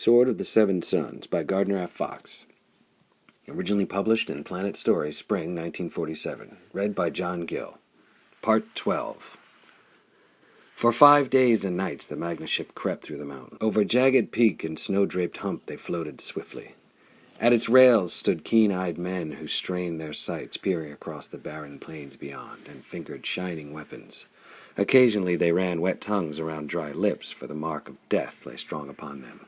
Sword of the Seven Suns by Gardner F. Fox. Originally published in Planet Stories, Spring 1947. Read by Jon Gill. Part 12. For 5 days and nights the Magna ship crept through the mountain. Over jagged peak and snow-draped hump they floated swiftly. At its rails stood keen-eyed men who strained their sights, peering across the barren plains beyond, and fingered shining weapons. Occasionally they ran wet tongues around dry lips, for the mark of death lay strong upon them.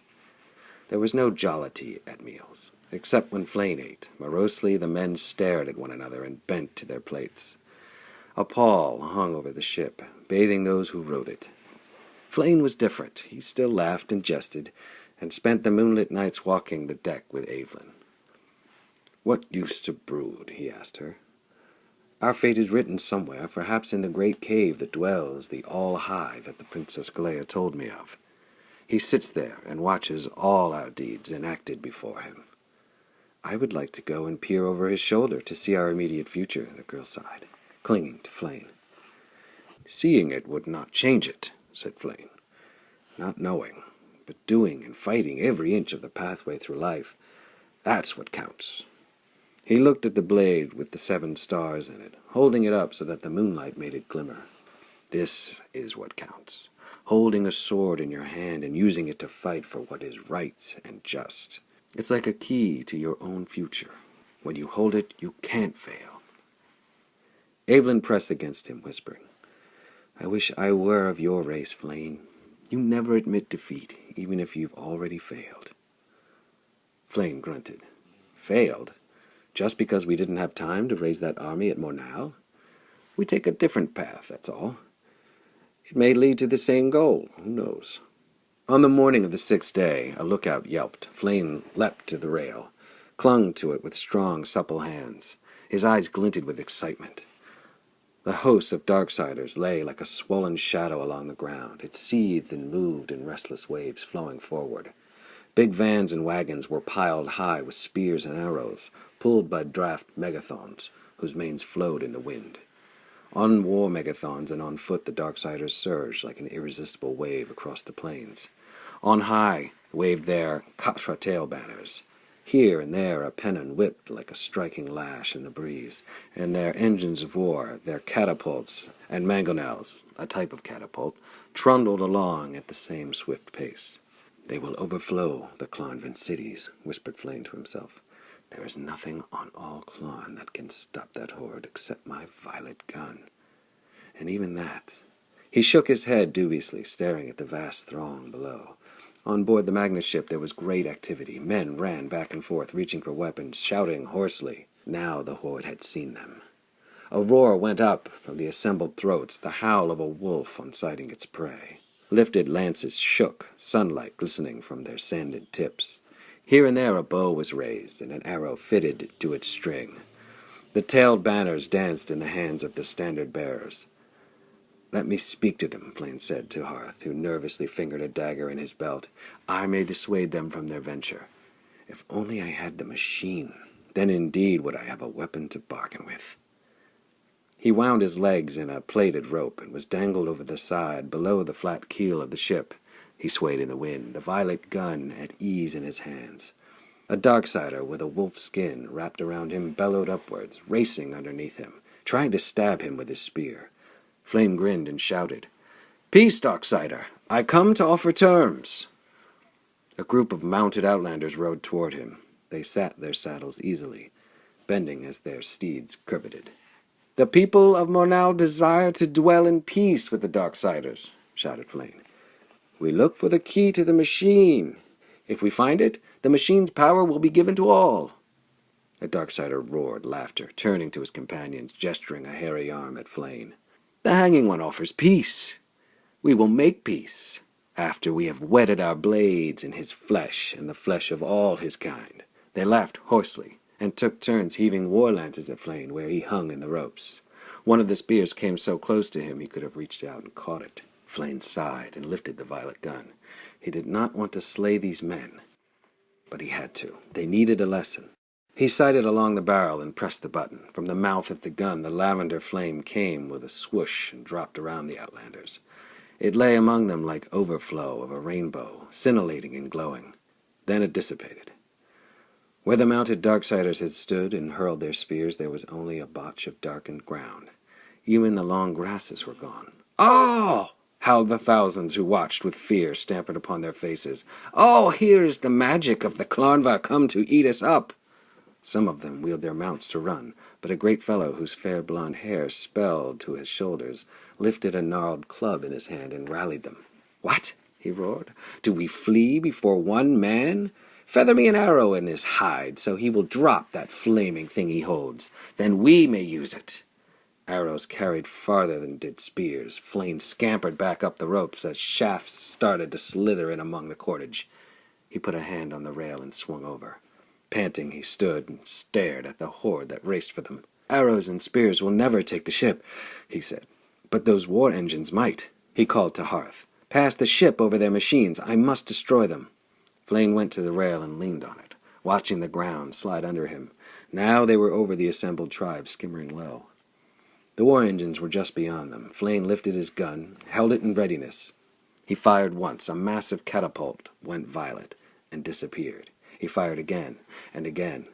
There was no jollity at meals, except when Flane ate. Morosely the men stared at one another and bent to their plates. A pall hung over the ship, bathing those who rode it. Flane was different. He still laughed and jested, and spent the moonlit nights walking the deck with Evelyn. "What use to brood?" he asked her. "Our fate is written somewhere, perhaps in the great cave that dwells the All-High that the Princess Galea told me of. He sits there and watches all our deeds enacted before him." "I would like to go and peer over his shoulder to see our immediate future," the girl sighed, clinging to Flane. "Seeing it would not change it," said Flane. "Not knowing, but doing and fighting every inch of the pathway through life, that's what counts." He looked at the blade with the 7 stars in it, holding it up so that the moonlight made it glimmer. "This is what counts. Holding a sword in your hand and using it to fight for what is right and just. It's like a key to your own future. When you hold it, you can't fail." Evelyn pressed against him, whispering, "I wish I were of your race, Flane. You never admit defeat, even if you've already failed." Flane grunted. "Failed? Just because we didn't have time to raise that army at Mornal? We take a different path, that's all. It may lead to the same goal, who knows?" On the morning of the 6th day, a lookout yelped. Flane leapt to the rail, clung to it with strong, supple hands. His eyes glinted with excitement. The host of Darksiders lay like a swollen shadow along the ground. It seethed and moved in restless waves flowing forward. Big vans and wagons were piled high with spears and arrows, pulled by draft megathons, whose manes flowed in the wind. On war megathons and on foot the Darksiders surged like an irresistible wave across the plains. On high waved their Katra-tail banners. Here and there a pennon whipped like a striking lash in the breeze, and their engines of war, their catapults and mangonels, a type of catapult, trundled along at the same swift pace. "They will overflow the Clonvin cities," whispered Flane to himself. "There is nothing on all Clon that can stop that horde except my violet gun. And even that—" He shook his head dubiously, staring at the vast throng below. On board the Magna ship there was great activity. Men ran back and forth, reaching for weapons, shouting hoarsely. Now the horde had seen them. A roar went up from the assembled throats, the howl of a wolf on sighting its prey. Lifted lances shook, sunlight glistening from their sanded tips. Here and there a bow was raised, and an arrow fitted to its string. The tailed banners danced in the hands of the standard-bearers. "Let me speak to them," Flane said to Hearth, who nervously fingered a dagger in his belt. "I may dissuade them from their venture. If only I had the machine, then indeed would I have a weapon to bargain with." He wound his legs in a plaited rope and was dangled over the side below the flat keel of the ship. He swayed in the wind, the violet gun at ease in his hands. A Darksider with a wolf skin wrapped around him bellowed upwards, racing underneath him, trying to stab him with his spear. Flame grinned and shouted, "Peace, Darksider! I come to offer terms!" A group of mounted outlanders rode toward him. They sat their saddles easily, bending as their steeds curveted. "The people of Mornal desire to dwell in peace with the Darksiders," shouted Flane. "We look for the key to the machine. If we find it, the machine's power will be given to all." A Darksider roared laughter, turning to his companions, gesturing a hairy arm at Flane. "The Hanging One offers peace. We will make peace after we have whetted our blades in his flesh and the flesh of all his kind." They laughed hoarsely and took turns heaving war lances at Flane where he hung in the ropes. One of the spears came so close to him he could have reached out and caught it. Flane sighed and lifted the violet gun. He did not want to slay these men, but he had to. They needed a lesson. He sighted along the barrel and pressed the button. From the mouth of the gun the lavender flame came with a swoosh and dropped around the outlanders. It lay among them like overflow of a rainbow, scintillating and glowing. Then it dissipated. Where the mounted Darksiders had stood and hurled their spears, there was only a botch of darkened ground. Even the long grasses were gone. "Oh!" howled the thousands who watched with fear stamped upon their faces. "Oh, here's the magic of the Clonva come to eat us up!" Some of them wheeled their mounts to run, but a great fellow whose fair blond hair spelled to his shoulders lifted a gnarled club in his hand and rallied them. "What?" he roared. "Do we flee before one man? Feather me an arrow in his hide, so he will drop that flaming thing he holds. Then we may use it." Arrows carried farther than did spears. Flames scampered back up the ropes as shafts started to slither in among the cordage. He put a hand on the rail and swung over. Panting, he stood and stared at the horde that raced for them. "Arrows and spears will never take the ship," he said. "But those war engines might." He called to Hearth. "Pass the ship over their machines. I must destroy them." Flame went to the rail and leaned on it, watching the ground slide under him. Now they were over the assembled tribe, skimmering low. The war engines were just beyond them. Flame lifted his gun, held it in readiness. He fired once. A massive catapult went violet and disappeared. He fired again and again.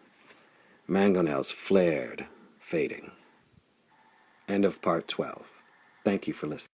Mangonels flared, fading. End of part 12. Thank you for listening.